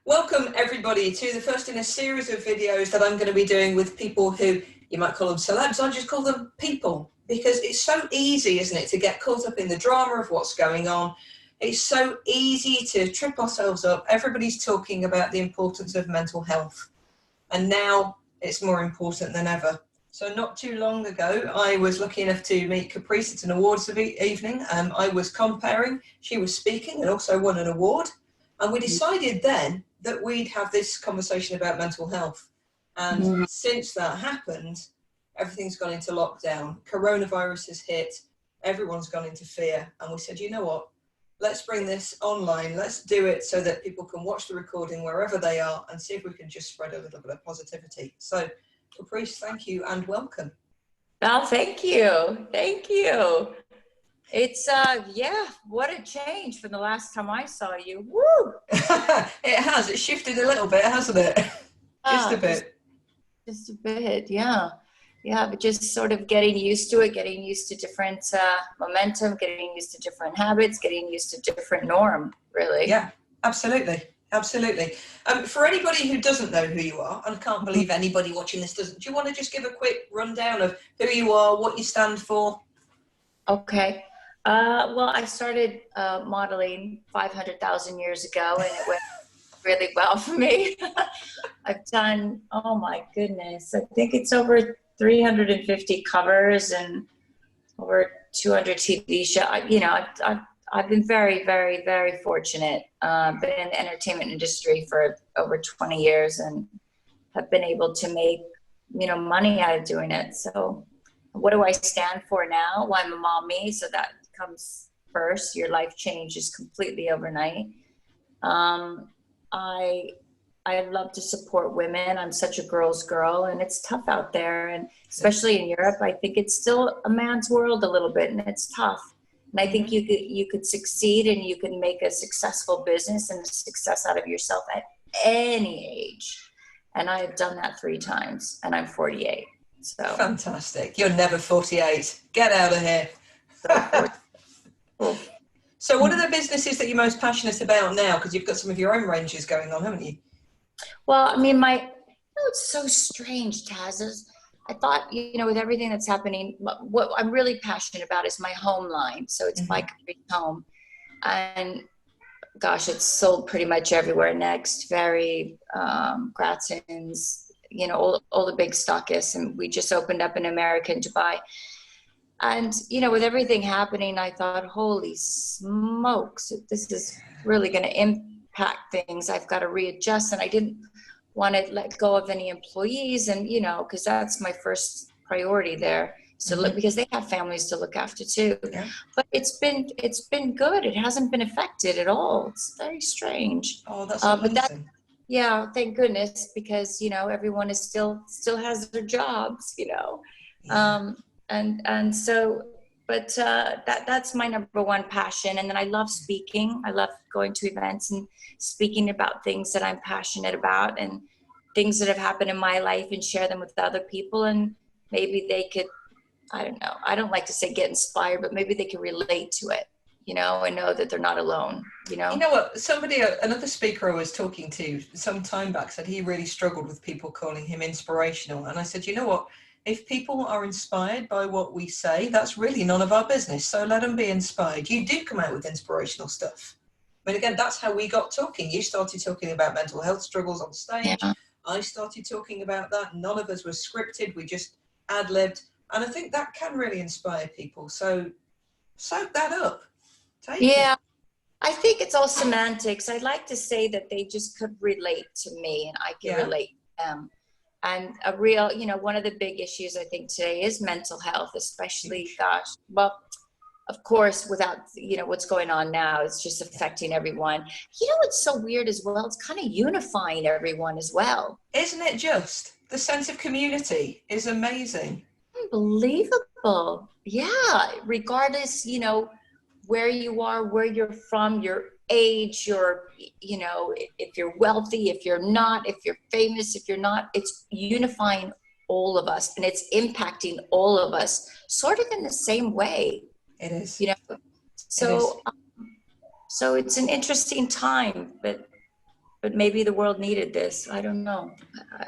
Welcome everybody to the first in a series of videos that I'm going to be doing with people who, you might call them celebs, I just call them people, because it's so easy, isn't it, to get caught up in the drama of what's going on. It's so easy to trip ourselves up. Everybody's talking about the importance of mental health, and now it's more important than ever. So not too long ago, I was lucky enough to meet Caprice at an awards evening. I was comparing, she was speaking and also won an award. And we decided then that we'd have this conversation about mental health. And since that happened, everything's gone into lockdown. Coronavirus has hit, everyone's gone into fear. And we said, you know what, let's bring this online. Let's do it so that people can watch the recording wherever they are and see if we can just spread a little bit of positivity. So Caprice, thank you and welcome. Oh, thank you. Thank you. It's, yeah, what a change from the last time I saw you. Woo! It has. It shifted a little bit, hasn't it? Just a bit. Just a bit, yeah. Yeah, but just sort of getting used to it, getting used to different momentum, getting used to different habits, getting used to different norm, really. Yeah, absolutely. Absolutely. For anybody who doesn't know who you are, and I can't believe anybody watching this doesn't, do you want to just give a quick rundown of who you are, what you stand for? Okay. Well, I started modeling 500,000 years ago, and it went really well for me. I've done, oh my goodness, I think it's over 350 covers and over 200 TV shows. You know, I've been very, very, very fortunate. Been in the entertainment industry for over 20 years and have been able to make, you know, money out of doing it. So what do I stand for now? Well, I'm a mommy, so that comes first. Your life changes completely overnight. I love to support women. I'm such a girl's girl, and it's tough out there. And especially in Europe, I think it's still a man's world a little bit, and it's tough. And I think you could succeed and you can make a successful business and a success out of yourself at any age. And I have done that 3 times, and I'm 48. So fantastic. You're never 48. Get out of here. Cool. So what are the businesses that you're most passionate about now? Because you've got some of your own ranges going on, haven't you? Well, I mean, it's so strange, Taz. I thought, you know, with everything that's happening, what I'm really passionate about is my home line. So it's my Caprice home. And gosh, it's sold pretty much everywhere. Next, Very, Gratzens, you know, all the big stockists. And we just opened up in America, in Dubai. And, you know, with everything happening, I thought, holy smokes, this is really going to impact things. I've got to readjust. And I didn't want to let go of any employees. And, you know, because that's my first priority there. So because they have families to look after too. Yeah. But it's been good. It hasn't been affected at all. It's very strange. Oh, that's amazing. Yeah, thank goodness, because, you know, everyone is still has their jobs, you know. Yeah. And so, but that's my number one passion. And then I love speaking. I love going to events and speaking about things that I'm passionate about and things that have happened in my life and share them with other people. And maybe they could, I don't know, I don't like to say get inspired, but maybe they can relate to it, you know, and know that they're not alone, you know. You know what, another speaker I was talking to some time back said he really struggled with people calling him inspirational. And I said, you know what? If people are inspired by what we say, that's really none of our business. So let them be inspired. You do come out with inspirational stuff. I mean, again, that's how we got talking. You started talking about mental health struggles on stage. Yeah. I started talking about that. None of us was scripted. We just ad-libbed. And I think that can really inspire people. So soak that up. Yeah. I think it's all semantics. I like to say that they just could relate to me and I can relate to them. And a real, one of the big issues I think today is mental health, especially, gosh, well, of course, without, what's going on now, it's just affecting everyone. What's so weird as well? It's kind of unifying everyone as well. Isn't it just? The sense of community is amazing. Unbelievable. Yeah. Regardless, where you are, where you're from, your age, if you're wealthy, if you're not, if you're famous, if you're not, it's unifying all of us, and it's impacting all of us sort of in the same way. It is. So it's an interesting time, but maybe the world needed this. I don't know.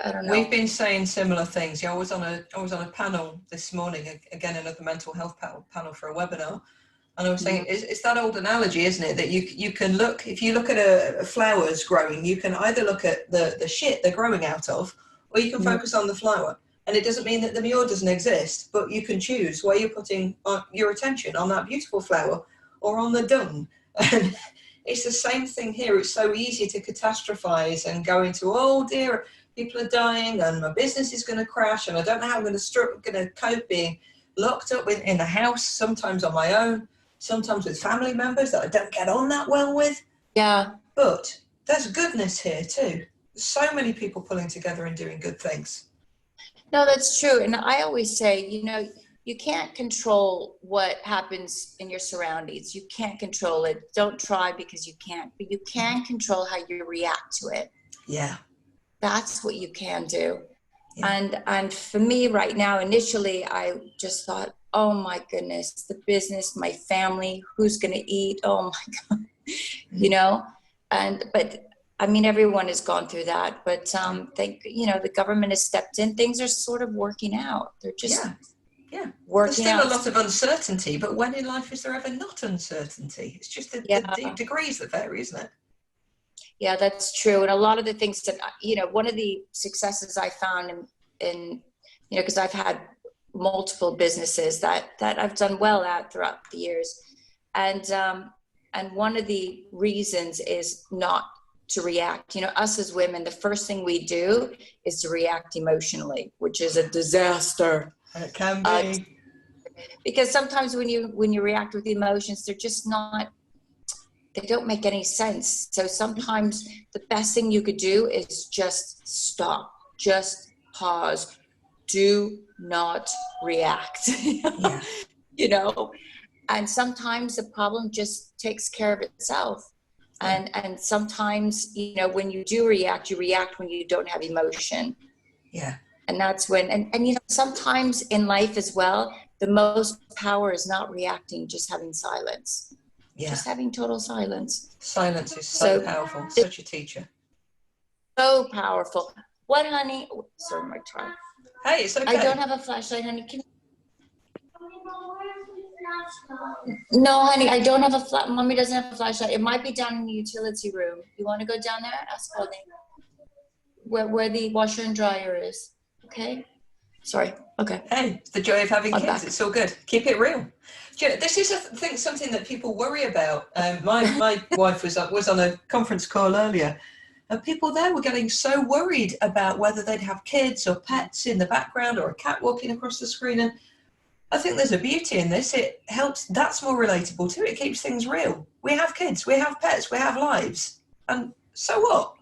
I don't know. We've been saying similar things. I was on a panel this morning, again, another mental health panel for a webinar. And I was saying, it's that old analogy, isn't it? That you can look, if you look at a flowers growing, you can either look at the shit they're growing out of, or you can focus on the flower. And it doesn't mean that the demure doesn't exist, but you can choose where you're putting your attention, on that beautiful flower or on the dung. And it's the same thing here. It's so easy to catastrophize and go into, oh dear, people are dying and my business is going to crash and I don't know how I'm going to cope being locked up in the house, sometimes on my own, sometimes with family members that I don't get on that well with. Yeah. But there's goodness here too. So many people pulling together and doing good things. No, that's true. And I always say, you can't control what happens in your surroundings. You can't control it. Don't try because you can't, but you can control how you react to it. Yeah. That's what you can do. Yeah. And for me right now, initially, I just thought, oh my goodness, the business, my family, who's going to eat? Oh my God, but I mean, everyone has gone through that, but the government has stepped in. Things are sort of working out. They're just working out. There's still a lot of uncertainty, but when in life is there ever not uncertainty? It's just the degrees that vary, isn't it? Yeah, that's true. And a lot of the things that, one of the successes I found in because I've had multiple businesses that I've done well at throughout the years. And one of the reasons is not to react. Us as women, the first thing we do is to react emotionally, which is a disaster. It can be. Because sometimes when you react with emotions, they're just not, they don't make any sense. So sometimes the best thing you could do is just stop, just pause, do not react. And sometimes the problem just takes care of itself. And sometimes, when you do react, you react when you don't have emotion. Yeah. And that's when, and sometimes in life as well, the most power is not reacting, just having silence. Yeah. Just having total silence. Silence is so powerful. Such a teacher. So powerful. What, honey? Sorry, my child. Hey, it's okay. I don't have a flashlight, honey. No, honey, I don't have Mommy doesn't have a flashlight. It might be down in the utility room. You want to go down there? Ask Courtney. Where the washer and dryer is. Okay? Sorry. Okay. Hey, it's the joy of having kids. It's all good. Keep it real. This is, I think, something that people worry about. My wife was on a conference call earlier, and people there were getting so worried about whether they'd have kids or pets in the background or a cat walking across the screen. And I think there's a beauty in this. It helps. That's more relatable too. It keeps things real. We have kids, we have pets, we have lives. And so what?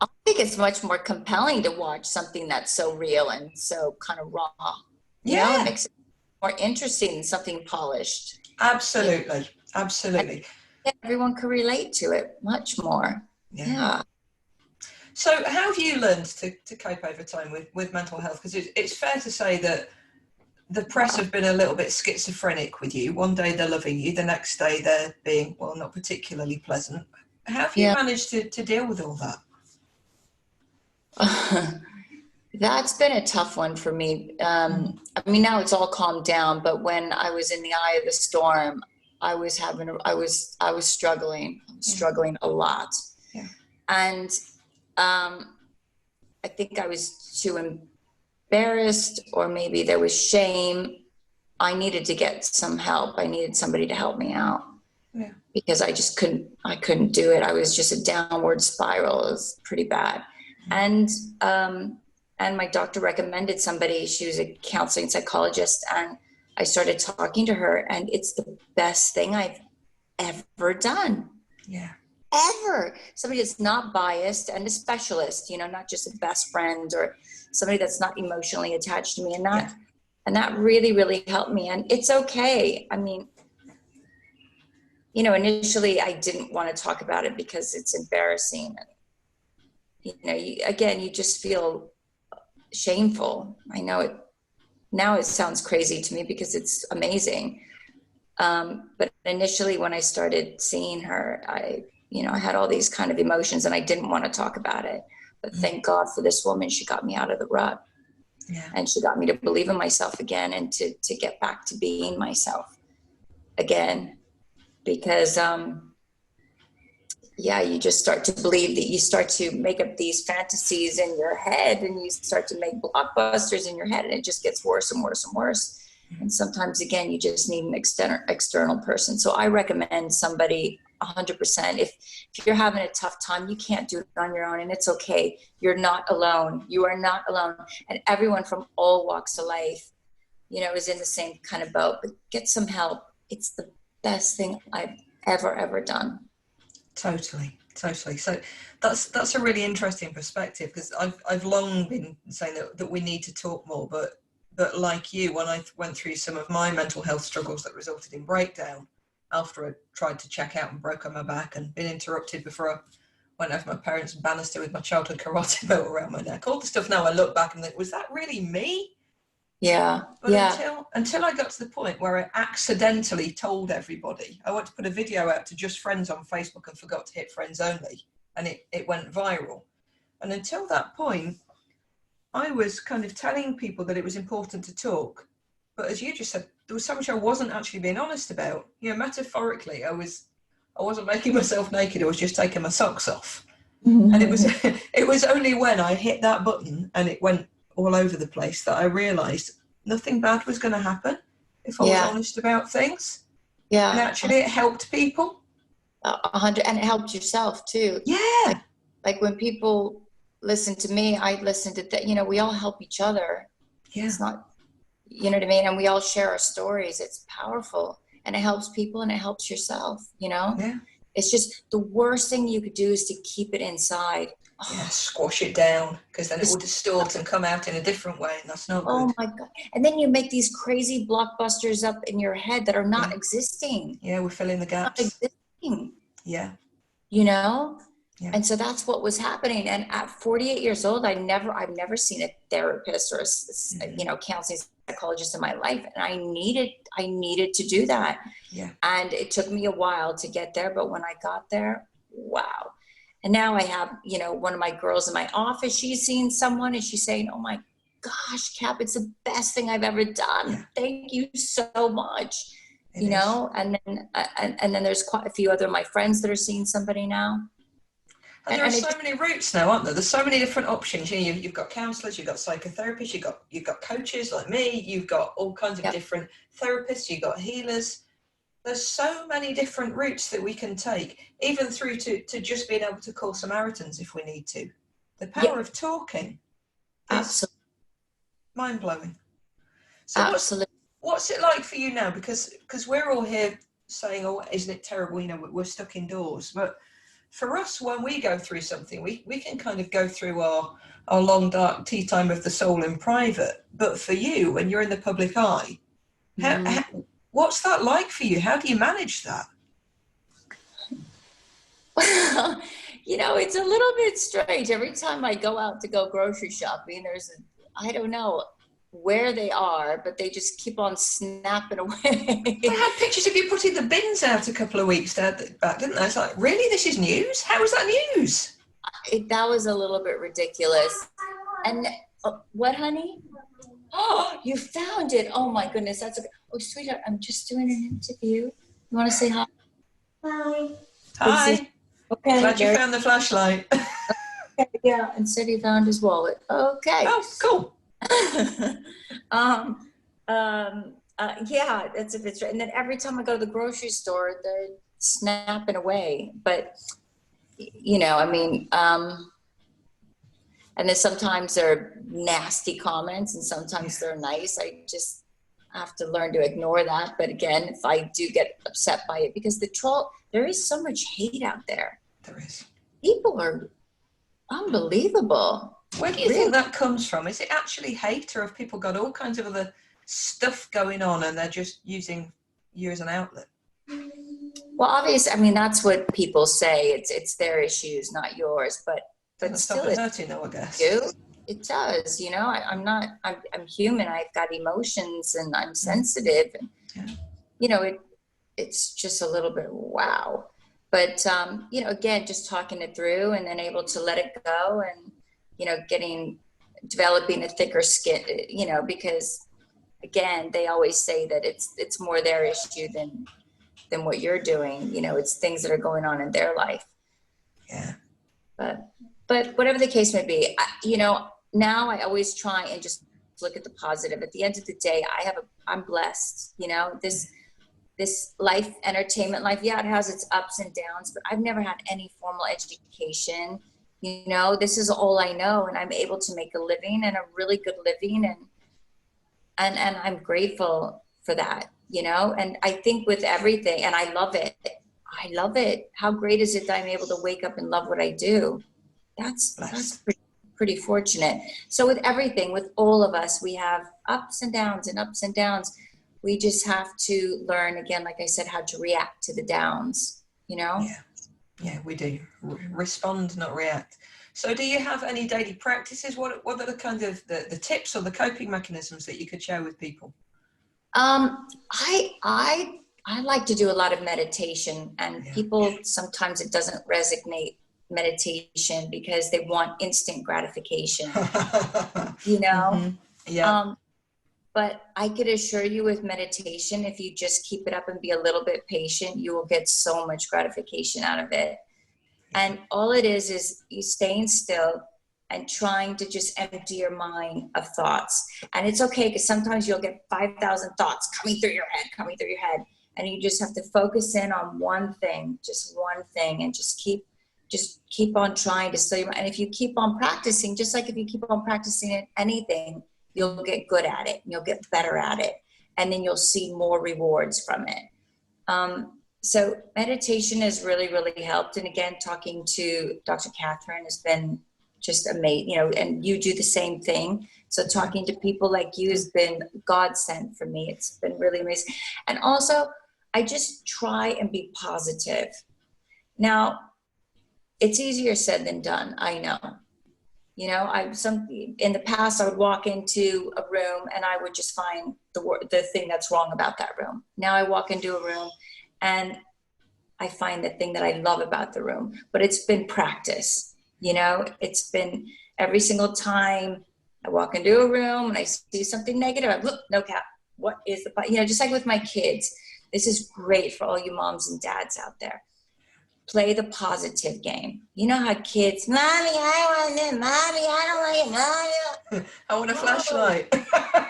I think it's much more compelling to watch something that's so real and so kind of raw. It makes it more interesting than something polished. Absolutely. Absolutely. Everyone can relate to it much more. Yeah. So how have you learned to cope over time with mental health? Because it's fair to say that the press have been a little bit schizophrenic with you. One day they're loving you, the next day they're being, not particularly pleasant. How have you managed to deal with all that? That's been a tough one for me. I mean, now it's all calmed down, but when I was in the eye of the storm, I was struggling a lot. Yeah. And I think I was too embarrassed, or maybe there was shame. I needed to get some help. I needed somebody to help me out. Yeah. Because I couldn't do it. I was just a downward spiral. It was pretty bad. And my doctor recommended somebody. She was a counseling psychologist, and I started talking to her, and it's the best thing I've ever done. Yeah. Ever. Somebody that's not biased and a specialist, you know, not just a best friend or somebody that's not emotionally attached to me. And that really, really helped me. And it's okay. I mean, you know, initially I didn't want to talk about it because it's embarrassing. And, you know, you just feel shameful. I know it now, it sounds crazy to me because it's amazing. But initially when I started seeing her, I had all these kind of emotions and I didn't want to talk about it. But thank God for this woman. She got me out of the rut. Yeah. And she got me to believe in myself again and to get back to being myself again. Because, you just start to believe that you start to make up these fantasies in your head and you start to make blockbusters in your head and it just gets worse and worse and worse. And sometimes, again, you just need an external person. So I recommend somebody 100%. If you're having a tough time, you can't do it on your own, and it's okay. You're not alone. You are not alone. And everyone from all walks of life, you know, is in the same kind of boat. But get some help. It's the best thing I've ever done. Totally. So that's a really interesting perspective, because I've long been saying that we need to talk more, but like you, when I went through some of my mental health struggles that resulted in breakdown after I tried to check out and broke on my back and been interrupted before I went over my parents' banister with my childhood karate belt around my neck, all the stuff now I look back and think, was that really me? Yeah. But until I got to the point where I accidentally told everybody, I went to put a video out to just friends on Facebook and forgot to hit friends only, and it went viral. And until that point, I was kind of telling people that it was important to talk. But as you just said, there was so much I wasn't actually being honest about. You know, metaphorically, I wasn't making myself naked. I was just taking my socks off. Mm-hmm. And it was only when I hit that button and it went all over the place that I realised nothing bad was going to happen if I was honest about things. Yeah. And actually it helped people. 100, and it helped yourself too. Yeah. Like when people listen to me, I listen to that. You know, we all help each other. Yeah. It's not, you know what I mean? And we all share our stories. It's powerful and it helps people and it helps yourself, you know? Yeah. It's just the worst thing you could do is to keep it inside. Yeah, squash it down, because then it will distort and come out in a different way, and that's not good. Oh my God. And then you make these crazy blockbusters up in your head that are not existing. Yeah, we're filling the gaps. Not existing. Yeah. You know? Yeah. And so that's what was happening. And at 48 years old, I've never seen a therapist or a counseling psychologist in my life. And I needed to do that. Yeah. And it took me a while to get there. But when I got there, wow. And now I have, you know, one of my girls in my office, she's seen someone and she's saying, oh my gosh, Cap, it's the best thing I've ever done. Yeah. Thank you so much. You know, and then there's quite a few other of my friends that are seeing somebody now. And there are so many routes now, aren't there? There's so many different options. You know, you've got counsellors, you've got psychotherapists, you've got coaches like me, you've got all kinds of different therapists, you've got healers. There's so many different routes that we can take, even through to just being able to call Samaritans if we need to. The power of talking is mind-blowing. So what's it like for you now? Because we're all here saying, oh, isn't it terrible? You know, we're stuck indoors. But for us, when we go through something, we can kind of go through our long, dark tea time of the soul in private. But for you, when you're in the public eye, what's that like for you? How do you manage that? Well, you know, it's a little bit strange. Every time I go out to go grocery shopping, I don't know where they are, but they just keep on snapping away. I had pictures of you putting the bins out a couple of weeks back, didn't I? It's like, really? This is news? How is that news? That was a little bit ridiculous. And what, honey? Oh, you found it. Oh my goodness. That's okay. Oh, sweetheart, I'm just doing an interview. You want to say hi? Hi. Hi. Okay. Glad you found the flashlight. Okay, yeah, and said he found his wallet. Okay. Oh, cool. Yeah, that's a bit strange. And then every time I go to the grocery store, they're snapping away. But, you know, I mean, And then sometimes they're nasty comments and sometimes they're nice. I just have to learn to ignore that. But again, if I do get upset by it, because there is so much hate out there. There is. People are unbelievable. Where do you think that comes from? Is it actually hate, or have people got all kinds of other stuff going on and they're just using you as an outlet? Well, obviously, I mean, that's what people say. It's their issues, not yours. But still, it's hurting though, I guess. It does. You know, I'm human. I've got emotions and I'm sensitive. And, you know, it's just a little bit wow. But, you know, again, just talking it through and then able to let it go and, you know, developing a thicker skin, you know, because again, they always say that it's more their issue than what you're doing. You know, it's things that are going on in their life. Yeah. But whatever the case may be, you know, now I always try and just look at the positive. At the end of the day, I'm blessed, you know, this life, entertainment life. Yeah, it has its ups and downs, but I've never had any formal education. You know, this is all I know, and I'm able to make a living, and a really good living, and I'm grateful for that, you know. And I think with everything, and I love it. How great is it that I'm able to wake up and love what I do? That's pretty fortunate. So with everything, with all of us, we have ups and downs and ups and downs. We just have to learn, again, like I said, how to react to the downs, you know? Yeah, we do. Respond, not react. So do you have any daily practices? What are the kind of the tips or the coping mechanisms that you could share with people? I like to do a lot of meditation, and people, sometimes it doesn't resonate meditation because they want instant gratification, you know? Mm-hmm. Yeah. But I could assure you with meditation, if you just keep it up and be a little bit patient, you will get so much gratification out of it. And all it is you staying still and trying to just empty your mind of thoughts. And it's okay, because sometimes you'll get 5,000 thoughts coming through your head. And you just have to focus in on one thing, and just keep on trying to still your mind. And if you keep on practicing, just like if you keep on practicing anything, you'll get good at it, and you'll get better at it, and then you'll see more rewards from it. So meditation has really, really helped. And again, talking to Dr. Catherine has been just amazing, you know, and you do the same thing. So talking to people like you has been godsend for me. It's been really amazing. And also, I just try and be positive. Now, it's easier said than done, I know. You know, in the past, I would walk into a room and I would just find the thing that's wrong about that room. Now I walk into a room and I find the thing that I love about the room. But it's been practice, you know. It's been every single time I walk into a room and I see something negative, I look, no, Cap, what is the, you know, just like with my kids. This is great for all you moms and dads out there. Play the positive game. You know how kids, Mommy, I want it. Mommy, I don't like it. Mommy, I want a flashlight.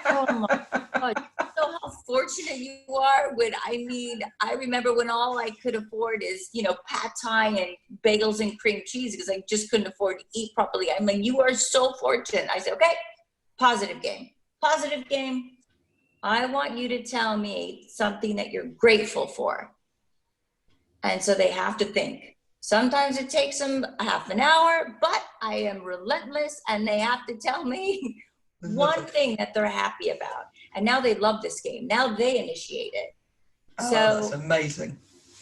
Oh my God. You know how fortunate you are I remember when all I could afford is, you know, pad thai and bagels and cream cheese, because I just couldn't afford to eat properly. I mean, you are so fortunate. I said, okay, positive game. I want you to tell me something that you're grateful for. And so they have to think. Sometimes it takes them a half an hour, but I am relentless, and they have to tell me one thing that they're happy about. And now they love this game. Now they initiate it. Oh, so that's amazing.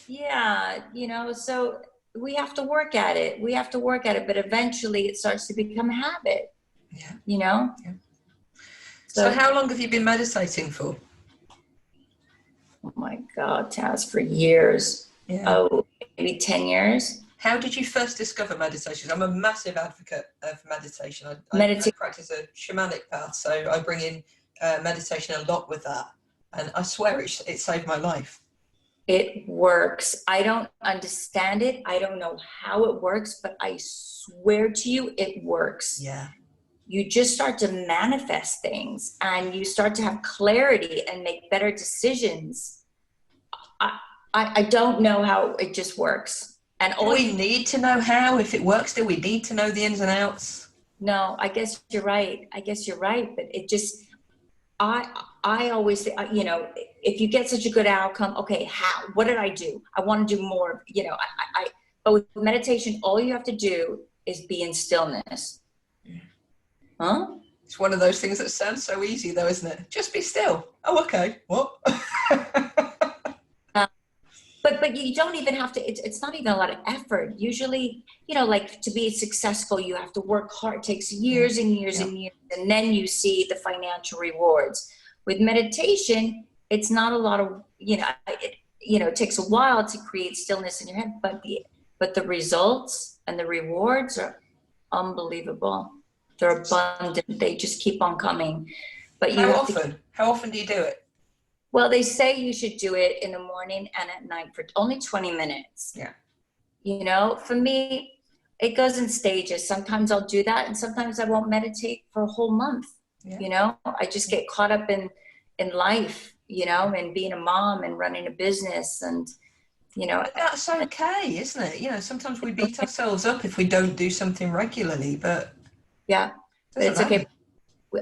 Yeah, you know, so we have to work at it. But eventually it starts to become a habit. Yeah. You know? Yeah. So how long have you been meditating for? Oh my God, Taz, for years. Yeah. Oh, maybe 10 years. How did you first discover meditation? I'm a massive advocate of meditation. I practice a shamanic path, so I bring in meditation a lot with that. And I swear it saved my life. It works. I don't understand it. I don't know how it works, but I swear to you, it works. Yeah. You just start to manifest things, and you start to have clarity and make better decisions. I don't know how, it just works. And all we need to know how, if it works, do we need to know the ins and outs? No, I guess you're right. I guess you're right. But it just, I always say, you know, if you get such a good outcome, okay, how, what did I do? I want to do more, you know, but with meditation, all you have to do is be in stillness. Huh? It's one of those things that sounds so easy though, isn't it? Just be still. Oh, okay. What? But you don't even have to, it's not even a lot of effort. Usually, you know, like to be successful, you have to work hard. It takes years and years and years, and then you see the financial rewards. With meditation, it's not a lot of, you know, it takes a while to create stillness in your head, but the results and the rewards are unbelievable. They're abundant. They just keep on coming. But you How often? How often do you do it? Well, they say you should do it in the morning and at night for only 20 minutes. Yeah. You know, for me, it goes in stages. Sometimes I'll do that, and sometimes I won't meditate for a whole month. Yeah. You know, I just get caught up in life, you know, and being a mom and running a business, and, you know. But that's okay, isn't it? You know, sometimes we beat ourselves up if we don't do something regularly, but. Yeah, it's okay.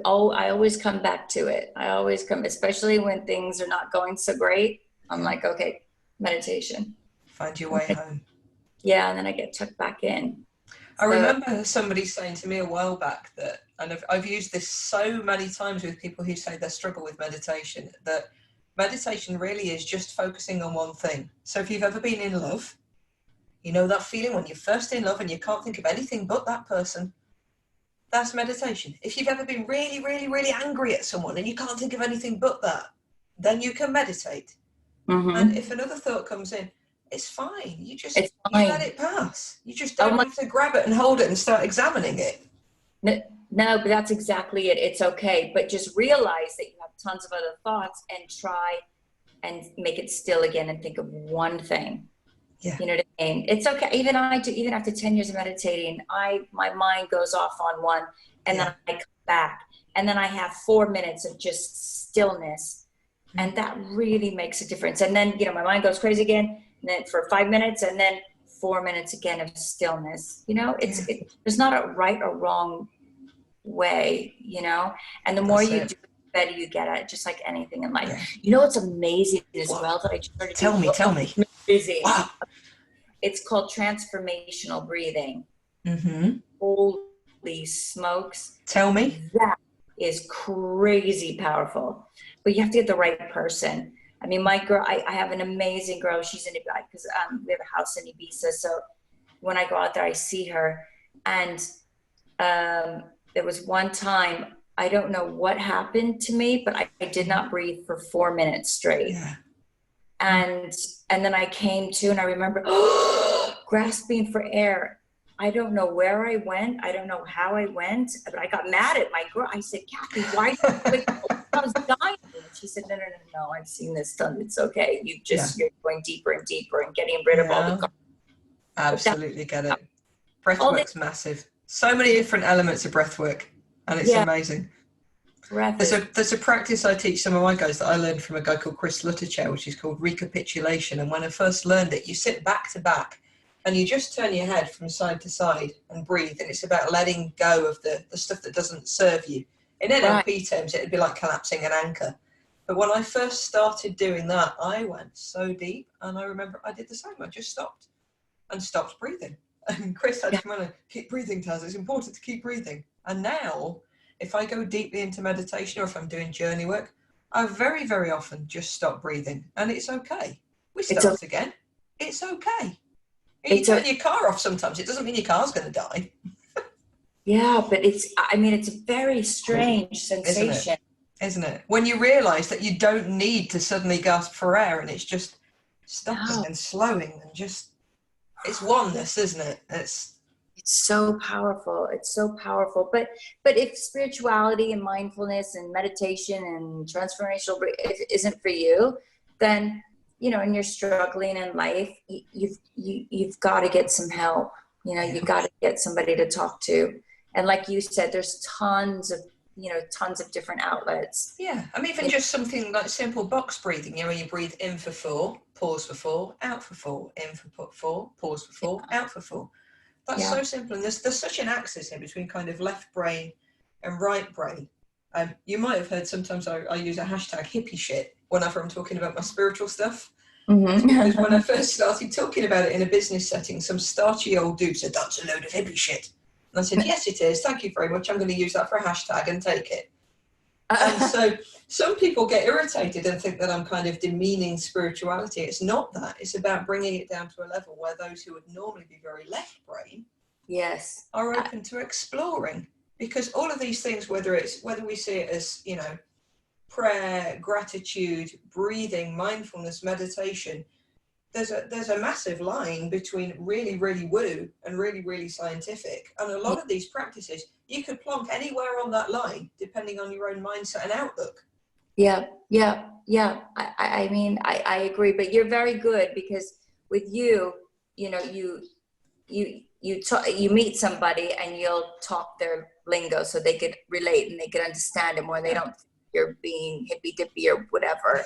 I always come back to it. I always come, especially when things are not going so great. I'm like, okay, meditation. Find your way home. Yeah, and then I get tucked back in. I remember somebody saying to me a while back that, and I've used this so many times with people who say they struggle with meditation, that meditation really is just focusing on one thing. So if you've ever been in love, you know that feeling when you're first in love and you can't think of anything but that person. That's meditation. If you've ever been really, really, really angry at someone and you can't think of anything but that, then you can meditate. Mm-hmm. And if another thought comes in, it's fine. You let it pass. You just don't have to grab it and hold it and start examining it. No, but that's exactly it. It's okay. But just realize that you have tons of other thoughts and try and make it still again and think of one thing. Yeah. You know what I mean? It's okay. Even after 10 years of meditating, my mind goes off on one, and then I come back, and then I have 4 minutes of just stillness, and that really makes a difference. And then, you know, my mind goes crazy again, and then for 5 minutes, and then 4 minutes again of stillness. You know, there's not a right or wrong way, you know, and the more you do, the better you get at it, just like anything in life. Yeah. You know what's amazing as well that I just started Tell me. Amazing. Wow. It's called transformational breathing. Mm-hmm. Holy smokes. Tell me. That is crazy powerful. But you have to get the right person. I mean, my girl, I have an amazing girl. She's in Ibiza, because we have a house in Ibiza. So when I go out there, I see her. And there was one time, I don't know what happened to me, but I did not breathe for 4 minutes straight. Yeah. And then I came to, and I remember grasping for air. I don't know where I went. I don't know how I went, but I got mad at my girl. I said, Kathy, why? I was dying. And she said, no, I've seen this done. It's okay. You're going deeper and deeper and getting rid of all the. Absolutely get it. Breathwork's massive. So many different elements of breathwork, and it's amazing. There's a practice I teach some of my guys that I learned from a guy called Chris Lutticher, which is called recapitulation. And when I first learned it, you sit back to back and you just turn your head from side to side and breathe. And it's about letting go of the stuff that doesn't serve you. In NLP terms, it'd be like collapsing an anchor. But when I first started doing that, I went so deep. And I remember I did the same. I just stopped breathing. And Chris had to come on and keep breathing, Taz. It's important to keep breathing. And now, if I go deeply into meditation or if I'm doing journey work, I very, very often just stop breathing, and it's okay. We start again. It's okay. You turn your car off sometimes. It doesn't mean your car's going to die. Yeah, but it's a very strange sensation. Isn't it? When you realize that you don't need to suddenly gasp for air, and it's just stopping and slowing and just, it's oneness, isn't it? It's so powerful. It's so powerful. But if spirituality and mindfulness and meditation and transformational isn't for you, then, you know, and you're struggling in life, you've got to get some help. You know, you've got to get somebody to talk to. And like you said, there's tons of different outlets. Yeah. I mean, even just something like simple box breathing, you know, you breathe in for 4, pause for 4, out for 4, in for 4, pause for 4, out for 4. That's so simple. And there's such an axis here between kind of left brain and right brain. You might have heard sometimes I use a hashtag hippie shit whenever I'm talking about my spiritual stuff. Mm-hmm. Because when I first started talking about it in a business setting, some starchy old dude said, "That's a load of hippie shit." And I said, "Yes, it is. Thank you very much. I'm going to use that for a hashtag and take it." And so some people get irritated and think that I'm kind of demeaning spirituality. It's not that. It's about bringing it down to a level where those who would normally be very left brain are open to exploring. Because all of these things, whether we see it as, you know, prayer, gratitude, breathing, mindfulness, meditation, there's a massive line between really, really woo and really, really scientific. And a lot of these practices, you could plonk anywhere on that line, depending on your own mindset and outlook. Yeah. I mean, I agree, but you're very good, because with you, you know, you meet somebody and you'll talk their lingo so they could relate and they could understand it more. They don't think you're being hippy dippy or whatever.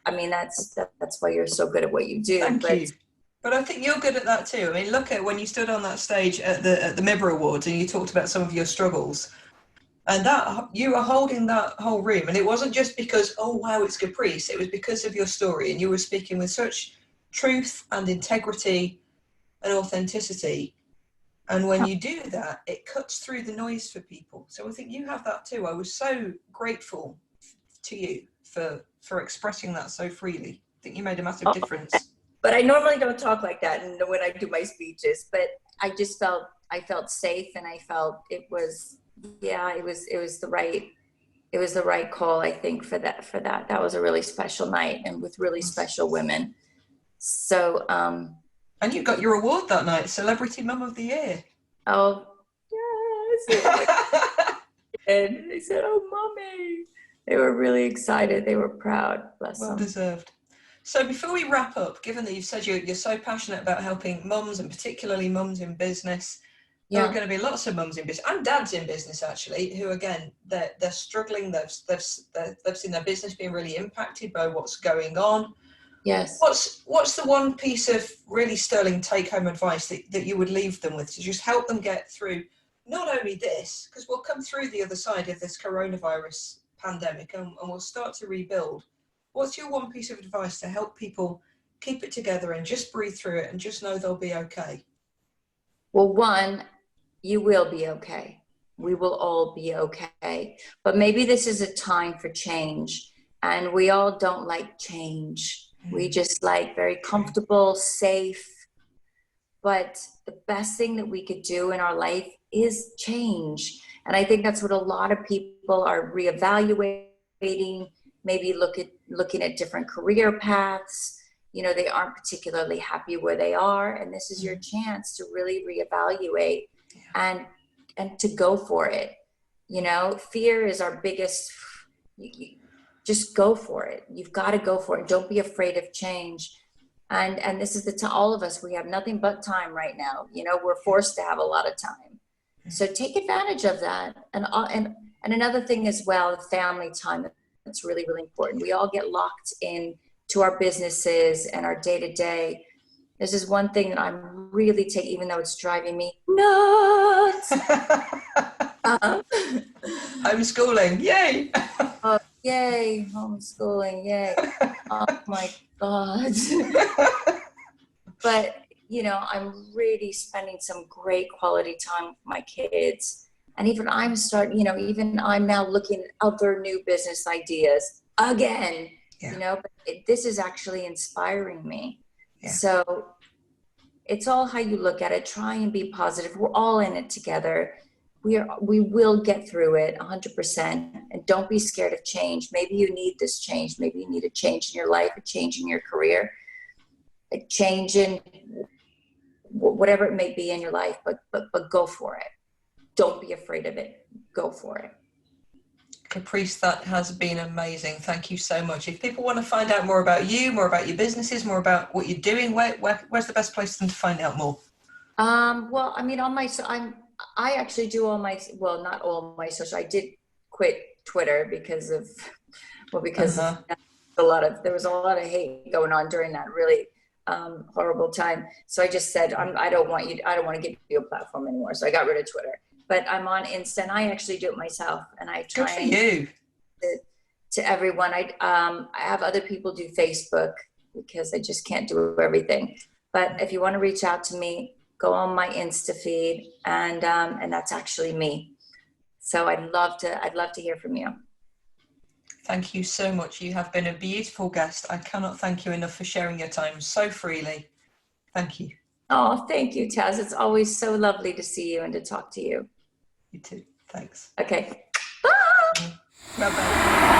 I mean, that's why you're so good at what you do. Thank you. But I think you're good at that too. I mean, look at when you stood on that stage at the Mibra Awards and you talked about some of your struggles, and that you were holding that whole room, and it wasn't just because, oh wow, it's Caprice. It was because of your story, and you were speaking with such truth and integrity and authenticity. And when you do that, it cuts through the noise for people. So I think you have that too. I was so grateful to you for expressing that so freely. I think you made a massive difference. But I normally don't talk like that when I do my speeches, but I just felt safe, and I felt it was the right call, I think, for that. That was a really special night, and with really special women. So and you got your award that night, Celebrity Mum of the Year. Oh yes. And they said, "Oh, mommy." They were really excited. They were proud. Bless them. Well deserved. So before we wrap up, given that you've said you're so passionate about helping mums, and particularly mums in business, there are going to be lots of mums in business and dads in business actually, who again they're struggling. They've seen their business being really impacted by what's going on. Yes. What's the one piece of really sterling take-home advice that you would leave them with to just help them get through not only this, because we'll come through the other side of this coronavirus pandemic and we'll start to rebuild. What's your one piece of advice to help people keep it together and just breathe through it and just know they'll be okay? Well, one, you will be okay. We will all be okay. But maybe this is a time for change, and we all don't like change. We just like very comfortable, safe. But the best thing that we could do in our life is change. And I think that's what a lot of people are reevaluating, maybe looking at different career paths. You know, they aren't particularly happy where they are. And this is your chance to really reevaluate and to go for it. You know, fear is our biggest, just go for it. You've got to go for it. Don't be afraid of change. And this is all of us, we have nothing but time right now. You know, we're forced to have a lot of time. So take advantage of that. And another thing as well, family time, that's really, really important. We all get locked in to our businesses and our day-to-day. This is one thing that I'm really taking, even though it's driving me nuts. Homeschooling, yay! Yay, homeschooling, yay. Oh my God. But, you know, I'm really spending some great quality time with my kids. And even I'm now looking at other new business ideas again, you know, but this is actually inspiring me. Yeah. So it's all how you look at it. Try and be positive. We're all in it together. We will get through it 100%. And don't be scared of change. Maybe you need this change. Maybe you need a change in your life, a change in your career, a change in whatever it may be in your life, but go for it. Don't be afraid of it. Go for it. Caprice, that has been amazing. Thank you so much. If people want to find out more about you, more about your businesses, more about what you're doing, where's the best place for them to find out more? Well, I mean, I actually do not all my social. I did quit Twitter because there was a lot of hate going on during that really horrible time. So I just said, I don't want to give you a platform anymore. So I got rid of Twitter, but I'm on Insta, and I actually do it myself. And I try Good for you. To everyone. I have other people do Facebook because I just can't do everything. But if you want to reach out to me, go on my Insta feed, and that's actually me. So I'd love to hear from you. Thank you so much. You have been a beautiful guest. I cannot thank you enough for sharing your time so freely. Thank you. Oh, thank you, Taz. It's always so lovely to see you and to talk to you. You too. Thanks. Okay. Bye. Bye-bye.